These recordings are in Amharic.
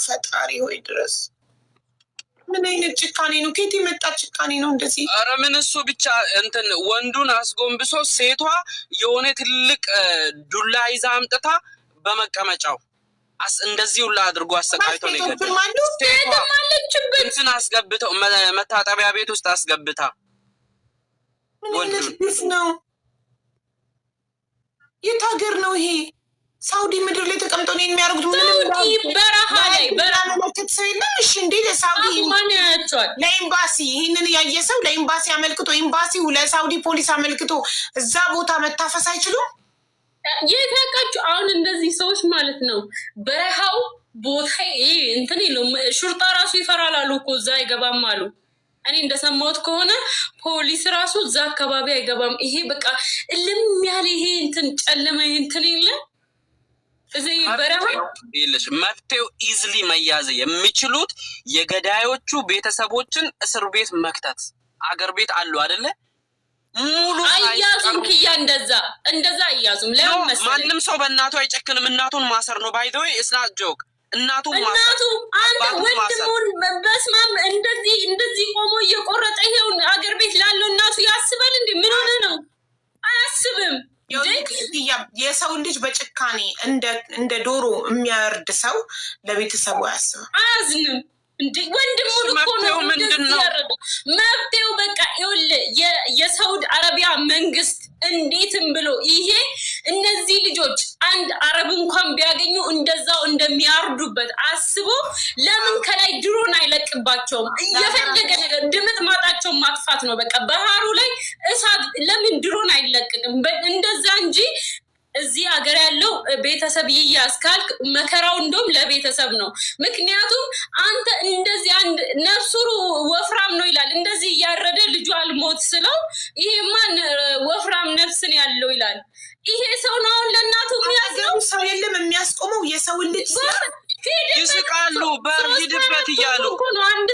ፈጣሪ ሆይ ድረስ። ምን አይነት ጭካኔ ነው? ከየት የመጣ ጭካኔ ነው እንደዚህ? ኧረ ምን እሱ ብቻ እንትን ወንዱን አስጎንብሶ ሴቷ የሆነ ትልቅ ዱላ ይዛ አምጥታ በመቀመጫው እንደዚህ ሁላ አድርጎ አሰቃይቶ ነው የገደለው። ሴቷ እንትን አስገብተው መታጠቢያ ቤት ውስጥ አስገብታ ወንዱን ነው። የት ሀገር ነው ይሄ? ሳውዲ ምድር ላይ ተቀምጠው ነው የሚያደርጉት። ምንም በረሃ ላይ መለከት ሰው የለም። እሺ እንዴ ለሳውዲ ለኤምባሲ ይህንን ያየ ሰው ለኤምባሲ አመልክቶ ኤምባሲው ለሳውዲ ፖሊስ አመልክቶ እዛ ቦታ መታፈስ አይችሉም? የታቃችሁ አሁን እንደዚህ ሰዎች ማለት ነው። በረሃው ቦታ እንትን የለውም። ሹርጣ ራሱ ይፈራል አሉ እኮ እዛ አይገባም አሉ። እኔ እንደሰማሁት ከሆነ ፖሊስ ራሱ እዛ አካባቢ አይገባም። ይሄ በቃ እልም ያለ ይሄ እንትን ጨለመ እንትን የለም። እዚህ በረሃ ይልሽ መፍትሄው ኢዝሊ መያዝ የሚችሉት የገዳዮቹ ቤተሰቦችን እስር ቤት መክተት። አገር ቤት አሉ አይደለ? ሙሉ አያዙም ክያ እንደዛ አያዙም። ለምን መሰለኝ ማንም ሰው በእናቱ አይጨክንም። እናቱን ማሰር ነው ባይዘው እስናት ጆክ እናቱ አንተ ወንድሙን በስማም እንደዚህ ቆሞ እየቆረጠ ይሄው አገር ቤት ላለው እናቱ ያስባል እንዴ? ምን ሆነ ነው? አያስብም። የሰው ልጅ በጭካኔ እንደ ዶሮ የሚያርድ ሰው ለቤተሰቡ አያስብም፣ አያዝንም። እንዴ ወንድሙን እኮ ነው መብቴው። በቃ ይኸውልህ የሳውዲ አረቢያ መንግስት እንዴትም ብሎ ይሄ እነዚህ ልጆች አንድ አረብ እንኳን ቢያገኙ እንደዛው እንደሚያርዱበት አስቦ ለምን ከላይ ድሮን አይለቅባቸውም? እየፈለገ ነገር ድምጥ ማጣቸውን ማጥፋት ነው። በቃ ባህሩ ላይ እሳት ለምን ድሮን አይለቅቅም? እንደዛ እንጂ እዚህ ሀገር ያለው ቤተሰብ ይያዝ ካልክ መከራው እንደውም ለቤተሰብ ነው። ምክንያቱም አንተ እንደዚህ አንድ ነፍሱ ወፍራም ነው ይላል፣ እንደዚህ እያረደ ልጁ አልሞት ስለው ይሄማን ወፍራም ነፍስን ያለው ይላል። ይሄ ሰው ነው አሁን ለእናቱ የሚያዝነው። ሰው የለም የሚያስቆመው የሰው ልጅ ይስቃሉ። በርሂድበት እያሉ አንድ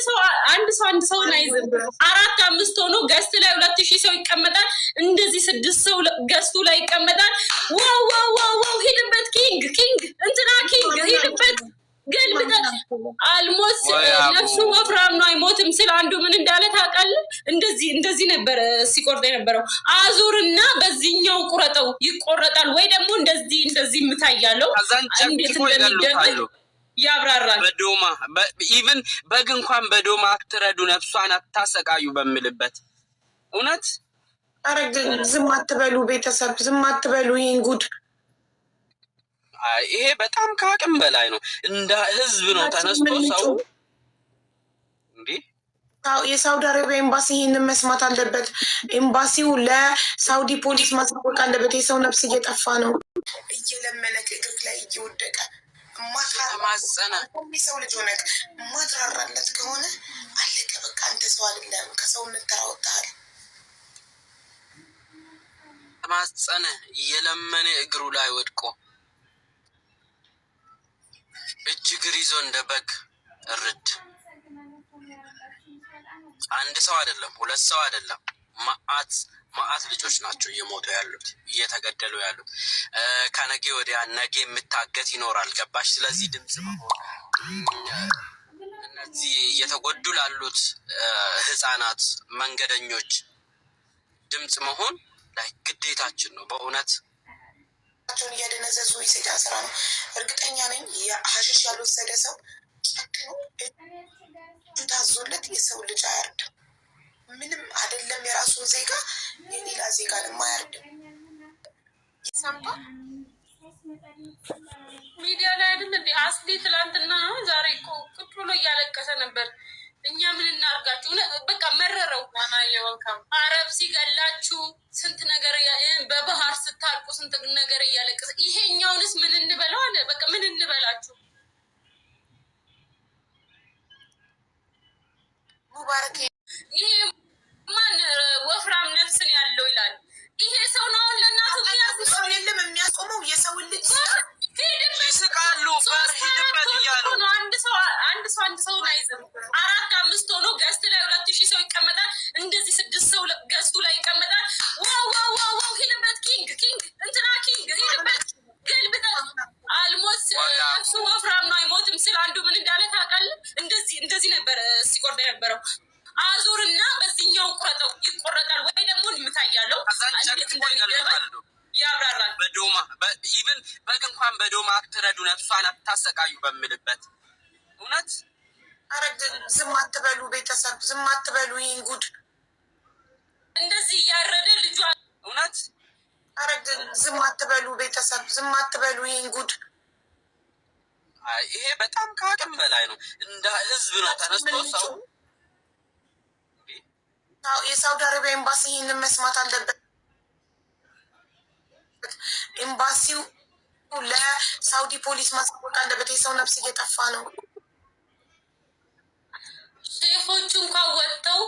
ሰው አይዝም። 4-5 ሆኖ ገስት ላይ 2000 ሰው ይቀመጣል። እንደዚህ 6 ሰው ገስቱ ላይ ይቀመጣል። ዋው ሂድበት ኪንግ እንትና ኪንግ ሂድበት ገልብጠት አልሞት ነፍሱ ወፍራም ነው አይሞትም ስለ አንዱ ምን እንዳለ ታውቃለህ? እንደዚህ ነበር ሲቆርጥ የነበረው። አዙርና በዚህኛው ቁረጠው ይቆረጣል ወይ ደግሞ እንደዚህ ምታያለው እንዴት እንደሚደረግ ያብራራል። በዶማ ኢቭን በግ እንኳን በዶማ አትረዱ፣ ነፍሷን አታሰቃዩ በሚልበት እውነት አረግ ዝም አትበሉ፣ ቤተሰብ ዝም አትበሉ። ይሄን ጉድ ይሄ በጣም ከአቅም በላይ ነው። እንደ ህዝብ ነው ተነስቶ ሰው እንዴ የሳውዲ አረቢያ ኤምባሲ ይህንን መስማት አለበት። ኤምባሲው ለሳውዲ ፖሊስ ማሳወቅ አለበት። የሰው ነፍስ እየጠፋ ነው። እየለመነ እግር ላይ እየወደቀ ማጸነ ሰው ልጅ ሆነህ ማትራራለት ከሆነ አለቀ በቃ። አንተ ሰው አይደለም፣ ከሰውነት ተራወጣል። ማጸነ እየለመነ እግሩ ላይ ወድቆ እጅግር ይዞ እንደ በግ እርድ። አንድ ሰው አይደለም፣ 2 ሰው አይደለም፣ ማአት ልጆች ናቸው እየሞቱ ያሉት እየተገደሉ ያሉት። ከነገ ወዲያ ነገ የምታገት ይኖራል። ገባሽ? ስለዚህ ድምጽ መሆን እነዚህ እየተጎዱ ላሉት ህፃናት፣ መንገደኞች ድምጽ መሆን ላይ ግዴታችን ነው። በእውነት እያደነዘዙ የሰይጣን ስራ ነው። እርግጠኛ ነኝ የሀሽሽ ያልወሰደ ሰው ጨክኖ እጁ ታዞለት የሰው ልጅ አያርድም። ምንም አይደለም የራሱን ዜጋ የሌላ ዜጋ አያርድም። ይሰማ ሚዲያ ላይ አይደል እንዴ? አስሊ ትላንትና ዛሬ እኮ ቁጭ ብሎ እያለቀሰ ነበር። እኛ ምን እናርጋችሁ? በቃ መረረው። አረብ ሲገላችሁ ስንት ነገር በባህር ስታልቁ ስንት ነገር እያለቀሰ ይሄኛውንስ ምን እንበለው አለ። በቃ ምን እንበላችሁ? ሙባረክ ይሄ ማን ወፍራም ነፍስን ያለው ይላል። ይሄ ሰው ነው ለእናቱ ያዝ ሰው የለም የሚያስቆመው የሰው ልጅ ይስቃሉ። በርሂድበት እያሉ አንድ ሰው አይዝም። 4-5 ሆኖ ገስት ላይ 2000 ሰው ይቀመጣል። እንደዚህ 6 ሰው ገስቱ ላይ ይቀመጣል። ዋው ሂድበት ኪንግ እንትና ኪንግ ሂድበት ገልብጠት አልሞት እሱ ወፍራም ነው አይሞትም ስለ አንዱ ምን እንዳለ ታውቃለህ? እንደዚህ ነበር ሲቆርጥ የነበረው። አዙርና በዚህኛው ቁረጠው ይቆረጣል ወይ ደግሞ እንምታያለው ያብራራል። በዶማ ኢቭን በግ እንኳን በዶማ አትረዱ ነፍሷን አታሰቃዩ በምልበት እውነት አረግ ዝም አትበሉ ቤተሰብ ዝም አትበሉ። ይህን ጉድ እንደዚህ እያረደ ልጇ እውነት አረግ ዝም አትበሉ ቤተሰብ ዝም አትበሉ። ይህን ጉድ ይሄ በጣም ከአቅም በላይ ነው። እንደ ህዝብ ነው ተነስቶ ሰው የሳውዲ አረቢያ ኤምባሲ ይህንን መስማት አለበት። ኤምባሲው ለሳውዲ ፖሊስ ማሳወቅ አለበት። የሰው ነፍስ እየጠፋ ነው። ሼፎቹ እንኳን ወጥተው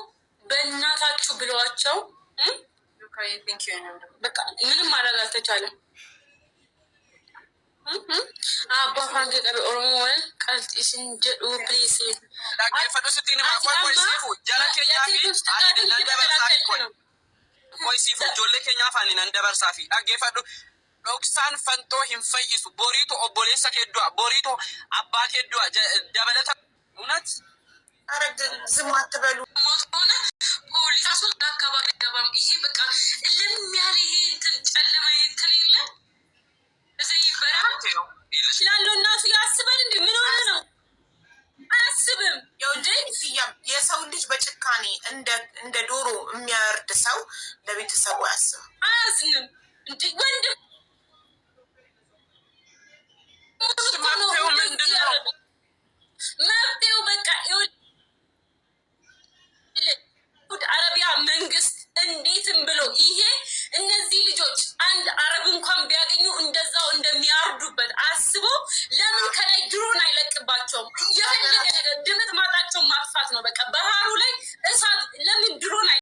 በእናታችሁ ብለዋቸው በቃ ምንም ማድረግ አልተቻለም። አባፋን ገቀበ ኦሮሞ ወል ቀልጢስን ጀዱ ፕሊስ koy sifu jolle kenya fani nan dabar safi agefadu doksan fanto him fayisu borito obolesa kedwa borito abba kedwa dabalata unat አረግ ዝም አትበሉ። ሆነ ፖሊሱ አካባቢ ገባም ይሄ በቃ እልም ያለ ይሄ እንትን ጨለማ እንትን የለ እዚህ ይበራል ይላሉ። እናቱ ያስባል እንዴ? ምን ሆነ ነው? አያስብም። የሰው ልጅ በጭካኔ እንደ ዶሮ የሚያርድ ሰው ለቤተሰቡ አያስብም፣ አያዝንም። እንዴ ወንድም መብቴው በቃ አረቢያ መንግስት እንዴትም ብሎ ይሄ እነዚህ ልጆች አንድ አረብ እንኳን ቢያገኙ እንደዛው እንደሚያርዱበት አስቦ ለምን ከላይ ድሮን አይለቅባቸውም? የፈለገ ነገር ድምጥ ማጣቸው ማጥፋት ነው በቃ